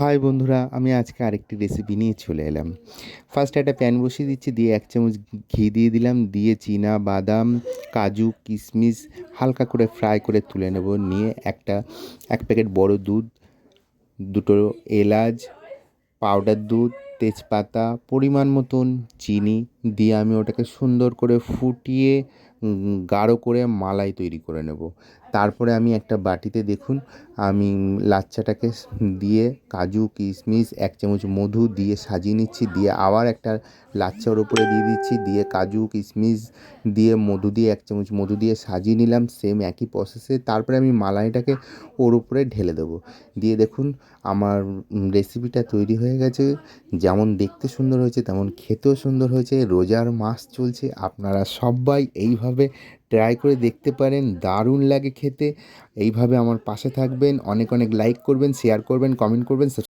High বন্ধুরা, আমি আজকে আরেকটি রেসিপি নিয়ে চলে এলাম। ফার্স্ট একটা প্যান বসিয়ে দিচ্ছি, দিয়ে 1 চামচ ঘি দিয়ে দিলাম, দিয়ে চীনা বাদাম, কাজু, কিশমিশ হালকা করে ফ্রাই করে তুলে নেব। নিয়ে 1 প্যাকেট বড় দুধ, 2টো এলাচ, পাউডার দুধ, তেজপাতা, পরিমাণ মতন চিনি দিয়ে আমি ওটাকে সুন্দর করে ফুটিয়ে গাঢ় করে মালাই তৈরি করে নেব। তারপরে আমি একটা বাটিতে দেখুন আমি লাচ্ছাটাকে দিয়ে কাজু, কিশমিশ, 1 চামচ মধু দিয়ে সাজিয়ে নিচ্ছি। দিয়ে আবার একটা লাচ্ছা ওর উপরে দিয়ে দিচ্ছি, দিয়ে কাজু, কিশমিশ দিয়ে মধু দিয়ে 1 চামচ মধু দিয়ে সাজিয়ে নিলাম সেম একই প্রসেসে। তারপরে আমি মালাইটাকে ওর উপরে ঢেলে দেবো। দিয়ে দেখুন আমার রেসিপিটা তৈরি হয়ে গেছে। যেমন দেখতে সুন্দর হয়েছে তেমন খেতেও সুন্দর হয়েছে। রোজার মাস চলছে, আপনারা সবাই এইভাবে ট্রাই করে দেখতে পারেন, দারুণ লাগে খেতে। এইভাবে আমার পাশে থাকবেন, অনেক অনেক লাইক করবেন, শেয়ার করবেন, কমেন্ট করবেন।